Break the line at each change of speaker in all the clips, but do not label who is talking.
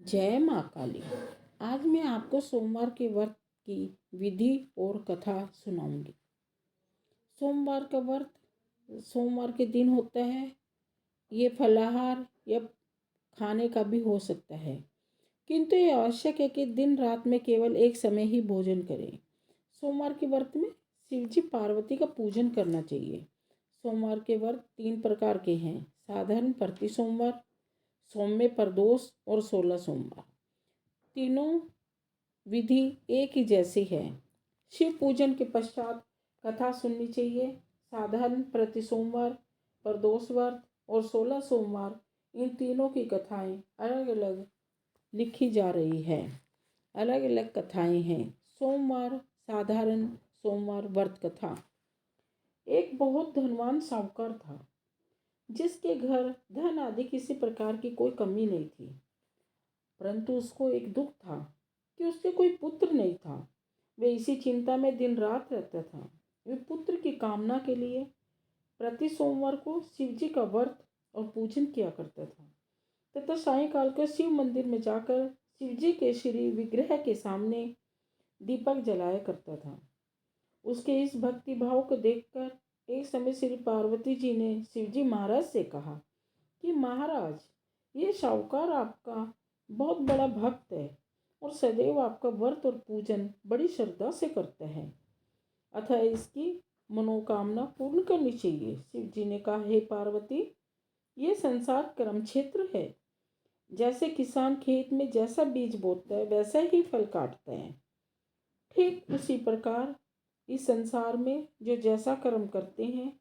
जय माँ काली। आज मैं आपको सोमवार के व्रत की विधि और कथा सुनाऊंगी। सोमवार का व्रत सोमवार के दिन होता है। ये फलाहार या खाने का भी हो सकता है, किंतु ये आवश्यक है कि दिन रात में केवल एक समय ही भोजन करें। सोमवार के व्रत में शिवजी पार्वती का पूजन करना चाहिए। सोमवार के व्रत 3 प्रकार के हैं: साधारण, प्रति सोमवार, सौम्य, प्रदोष और 16 सोमवार। तीनों विधि एक ही जैसी है। शिव पूजन के पश्चात कथा सुननी चाहिए। साधारण, प्रति सोमवार, प्रदोष व्रत और 16 सोमवार, इन तीनों की कथाएं अलग अलग लिखी जा रही है। अलग अलग कथाएं हैं। सोमवार साधारण सोमवार व्रत कथा। एक बहुत धनवान साहूकार था, जिसके घर धन आदि किसी प्रकार की कोई कमी नहीं थी, परंतु उसको एक दुख था कि उसके कोई पुत्र नहीं था। वह इसी चिंता में दिन रात रहता था। वे पुत्र की कामना के लिए प्रति सोमवार को शिव जी का व्रत और पूजन किया करता था तथा सायंकाल को शिव मंदिर में जाकर शिव जी के श्री विग्रह के सामने दीपक जलाया करता था। उसके इस भक्ति भाव को देखकर एक समय श्री पार्वती जी ने शिवजी महाराज से कहा कि महाराज, ये साहूकार आपका बहुत बड़ा भक्त है और सदैव आपका व्रत और पूजन बड़ी श्रद्धा से करता है, अतः इसकी मनोकामना पूर्ण करनी चाहिए। शिव जी ने कहा, हे पार्वती, ये संसार कर्म क्षेत्र है। जैसे किसान खेत में जैसा बीज बोता है वैसा ही फल काटता है, ठीक उसी प्रकार इस संसार में जो जैसा कर्म करते हैं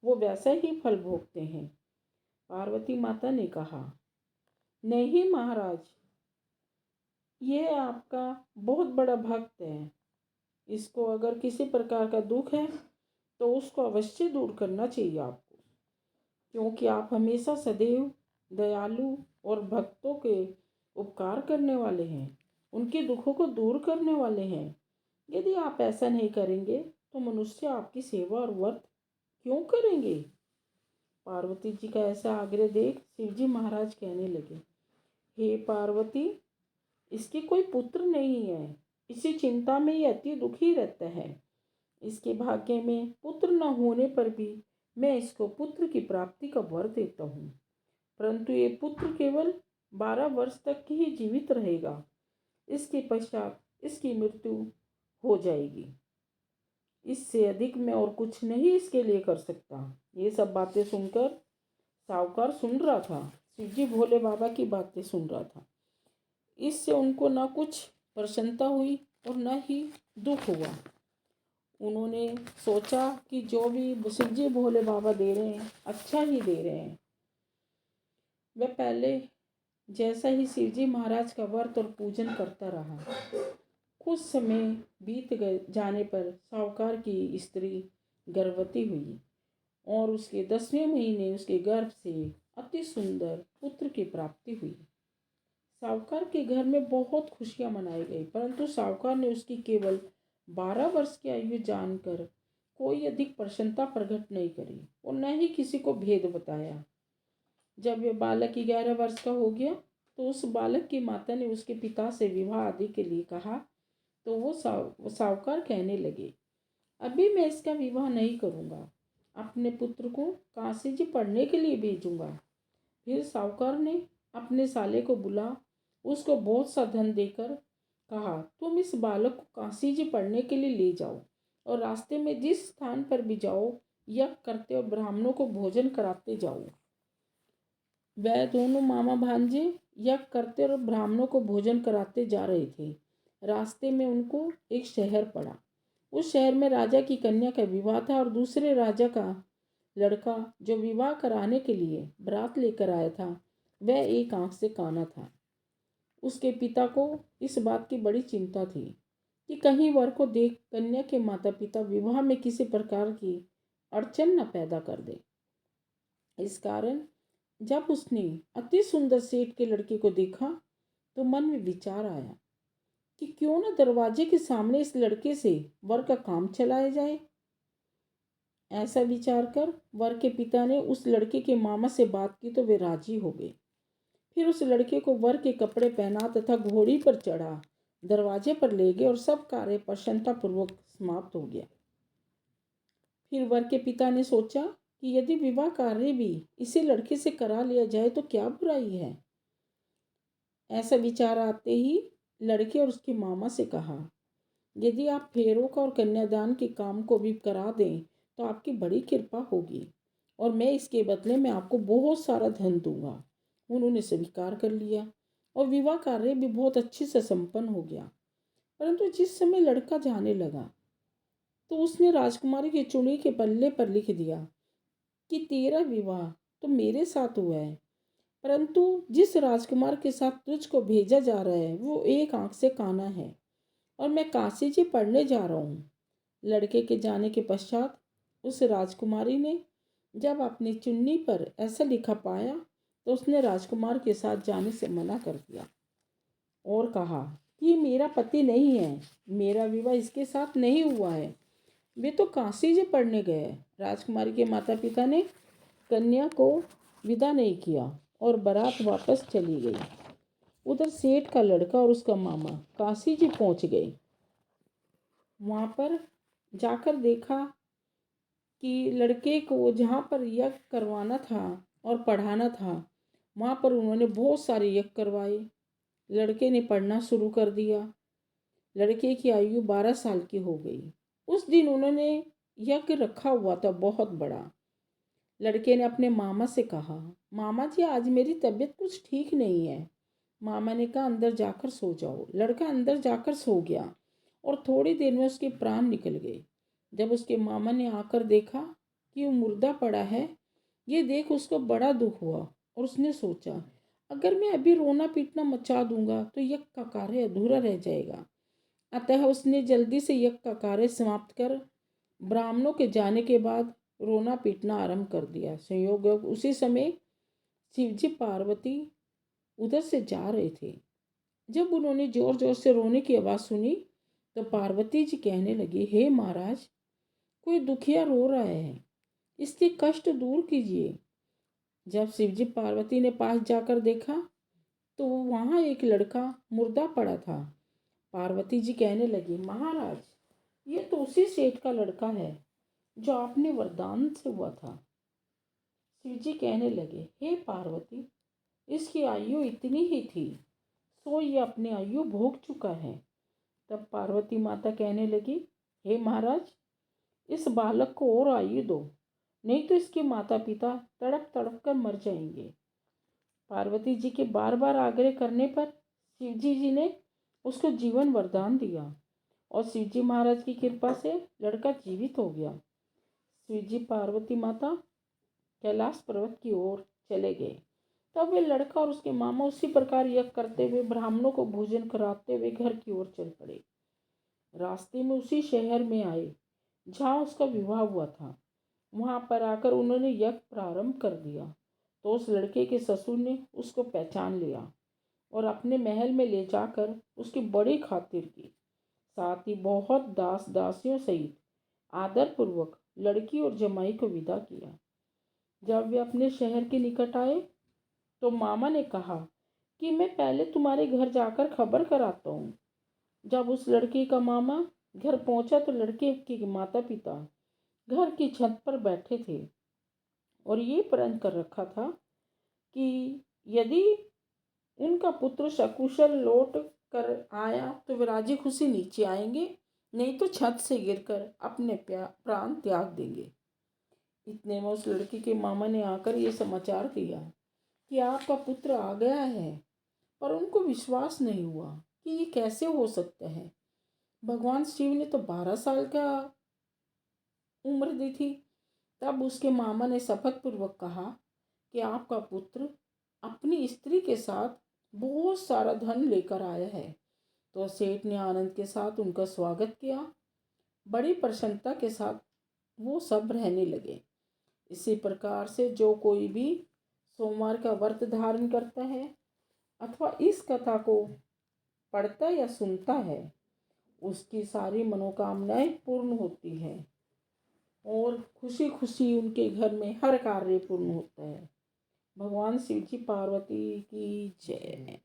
वो वैसा ही फल भोगते हैं। पार्वती माता ने कहा, नहीं महाराज, ये आपका बहुत बड़ा भक्त है। इसको अगर किसी प्रकार का दुख है तो उसको अवश्य दूर करना चाहिए आपको, क्योंकि आप हमेशा सदैव दयालु और भक्तों के उपकार करने वाले हैं, उनके दुखों को दूर करने वाले हैं। यदि आप ऐसा नहीं करेंगे तो मनुष्य आपकी सेवा और व्रत क्यों करेंगे? पार्वती जी का ऐसा आग्रह देख शिवजी महाराज कहने लगे, हे पार्वती, इसके कोई पुत्र नहीं है। इसी चिंता में ये अति दुखी रहता है। इसके भाग्य में पुत्र न होने पर भी मैं इसको पुत्र की प्राप्ति का वर देता हूँ, परंतु ये पुत्र केवल 12 वर्ष तक ही जीवित रहेगा। इसके पश्चात इसकी मृत्यु हो जाएगी। इससे अधिक मैं और कुछ नहीं इसके लिए कर सकता। ये सब बातें सुनकर साहूकार सुन रहा था, शिवजी भोले बाबा की बातें सुन रहा था। इससे उनको न कुछ प्रसन्नता हुई और न ही दुख हुआ। उन्होंने सोचा कि जो भी शिवजी भोले बाबा दे रहे हैं अच्छा ही दे रहे हैं। वह पहले जैसा ही शिवजी महाराज का व्रत और पूजन करता रहा। कुछ समय बीत गए जाने पर साहूकार की स्त्री गर्भवती हुई और उसके 10वें महीने उसके गर्भ से अति सुंदर पुत्र की प्राप्ति हुई। साहूकार के घर में बहुत खुशियां मनाई गई, परंतु साहूकार ने उसकी केवल 12 वर्ष की आयु जानकर कोई अधिक प्रसन्नता प्रकट नहीं करी और न ही किसी को भेद बताया। जब यह बालक 11 वर्ष का हो गया तो उस बालक की माता ने उसके पिता से विवाह आदि के लिए कहा, तो वो साहूकार कहने लगे, अभी मैं इसका विवाह नहीं करूँगा, अपने पुत्र को काशी जी पढ़ने के लिए भेजूँगा। फिर साहूकार ने अपने साले को बुला उसको बहुत सा धन देकर कहा, तुम इस बालक को काशी जी पढ़ने के लिए ले जाओ और रास्ते में जिस स्थान पर भी जाओ यज्ञ करते और ब्राह्मणों को भोजन कराते जाओ। वह दोनों मामा भांजे यज्ञ करते और ब्राह्मणों को भोजन कराते जा रहे थे। रास्ते में उनको एक शहर पड़ा। उस शहर में राजा की कन्या का विवाह था और दूसरे राजा का लड़का जो विवाह कराने के लिए बारात लेकर आया था वह एक आंख से काना था। उसके पिता को इस बात की बड़ी चिंता थी कि कहीं वर को देख कन्या के माता पिता विवाह में किसी प्रकार की अड़चन न पैदा कर दे। इस कारण जब उसने अति सुंदर सेठ के लड़के को देखा तो मन में विचार आया कि क्यों न दरवाजे के सामने इस लड़के से वर का काम चलाया जाए। ऐसा विचार कर वर के पिता ने उस लड़के के मामा से बात की तो वे राजी हो गए। फिर उस लड़के को वर के कपड़े पहना तथा घोड़ी पर चढ़ा दरवाजे पर ले गए और सब कार्य प्रसन्नतापूर्वक समाप्त हो गया। फिर वर के पिता ने सोचा कि यदि विवाह कार्य भी इसी लड़के से करा लिया जाए तो क्या बुराई है। ऐसा विचार आते ही लड़के और उसके मामा से कहा, यदि आप फेरों का और कन्यादान के काम को भी करा दें तो आपकी बड़ी कृपा होगी और मैं इसके बदले में आपको बहुत सारा धन दूंगा। उन्होंने स्वीकार कर लिया और विवाह कार्य भी बहुत अच्छे से संपन्न हो गया। परंतु जिस समय लड़का जाने लगा तो उसने राजकुमारी की चुड़ी के पल्ले पर लिख दिया कि तेरा विवाह तो मेरे साथ हुआ है, परंतु जिस राजकुमार के साथ तुझको भेजा जा रहा है वो एक आंख से काना है और मैं काशी जी पढ़ने जा रहा हूँ। लड़के के जाने के पश्चात उस राजकुमारी ने जब अपनी चुन्नी पर ऐसा लिखा पाया तो उसने राजकुमार के साथ जाने से मना कर दिया और कहा कि मेरा पति नहीं है, मेरा विवाह इसके साथ नहीं हुआ है, वे तो काशी जी पढ़ने गए। राजकुमारी के माता पिता ने कन्या को विदा नहीं किया और बारात वापस चली गई। उधर सेठ का लड़का और उसका मामा काशी जी पहुंच गए। वहाँ पर जाकर देखा कि लड़के को जहाँ पर यज्ञ करवाना था और पढ़ाना था वहाँ पर उन्होंने बहुत सारे यज्ञ करवाए। लड़के ने पढ़ना शुरू कर दिया। लड़के की आयु 12 साल की हो गई। उस दिन उन्होंने यज्ञ रखा हुआ था बहुत बड़ा। लड़के ने अपने मामा से कहा, मामा जी आज मेरी तबीयत कुछ ठीक नहीं है। मामा ने कहा अंदर जाकर सो जाओ। लड़का अंदर जाकर सो गया और थोड़ी देर में उसके प्राण निकल गए। जब उसके मामा ने आकर देखा कि वो मुर्दा पड़ा है, ये देख उसको बड़ा दुख हुआ और उसने सोचा अगर मैं अभी रोना पीटना मचा दूंगा तो यज्ञ का कार्य अधूरा रह जाएगा। अतः उसने जल्दी से यज्ञ का कार्य समाप्त कर ब्राह्मणों के जाने के बाद रोना पीटना आरंभ कर दिया। संयोग उसी समय शिवजी पार्वती उधर से जा रहे थे। जब उन्होंने जोर जोर से रोने की आवाज़ सुनी तो पार्वती जी कहने लगी, हे महाराज, कोई दुखिया रो रहा है, इसके कष्ट दूर कीजिए। जब शिवजी पार्वती ने पास जाकर देखा तो वहाँ एक लड़का मुर्दा पड़ा था। पार्वती जी कहने लगी, महाराज, ये तो उसी सेठ का लड़का है जो आपने वरदान से हुआ था। शिवजी कहने लगे, हे पार्वती, इसकी आयु इतनी ही थी, सो ये अपनी आयु भोग चुका है। तब पार्वती माता कहने लगी, हे महाराज, इस बालक को और आयु दो, नहीं तो इसके माता पिता तड़प तड़प कर मर जाएंगे। पार्वती जी के बार बार आग्रह करने पर शिवजी जी ने उसको जीवन वरदान दिया और शिवजी महाराज की कृपा से लड़का जीवित हो गया। शिवजी पार्वती माता कैलाश पर्वत की ओर चले गए। तब वे लड़का और उसके मामा उसी प्रकार यज्ञ करते हुए ब्राह्मणों को भोजन कराते हुए घर की ओर चल पड़े। रास्ते में उसी शहर में आए जहाँ उसका विवाह हुआ था। वहाँ पर आकर उन्होंने यज्ञ प्रारंभ कर दिया तो उस लड़के के ससुर ने उसको पहचान लिया और अपने महल में ले जाकर उसकी बड़ी खातिर की। साथ ही बहुत दास दासियों सहित आदरपूर्वक लड़की और जमाई को विदा किया। जब वे अपने शहर के निकट आए तो मामा ने कहा कि मैं पहले तुम्हारे घर जाकर खबर कराता हूँ। जब उस लड़के का मामा घर पहुंचा तो लड़के के माता पिता घर की छत पर बैठे थे और ये प्रण कर रखा था कि यदि उनका पुत्र सकुशल लौट कर आया तो वे राजी खुशी नीचे आएंगे, नहीं तो छत से गिरकर अपने प्राण त्याग देंगे। इतने में उस लड़की के मामा ने आकर ये समाचार दिया कि आपका पुत्र आ गया है, पर उनको विश्वास नहीं हुआ कि ये कैसे हो सकता है। भगवान शिव ने तो 12 साल का उम्र दी थी। तब उसके मामा ने शपथ पूर्वक कहा कि आपका पुत्र अपनी स्त्री के साथ बहुत सारा धन लेकर आया है। तो सेठ ने आनंद के साथ उनका स्वागत किया। बड़ी प्रसन्नता के साथ वो सब रहने लगे। इसी प्रकार से जो कोई भी सोमवार का व्रत धारण करता है अथवा इस कथा को पढ़ता या सुनता है, उसकी सारी मनोकामनाएं पूर्ण होती है और खुशी खुशी उनके घर में हर कार्य पूर्ण होता है। भगवान शिव जी पार्वती की जय।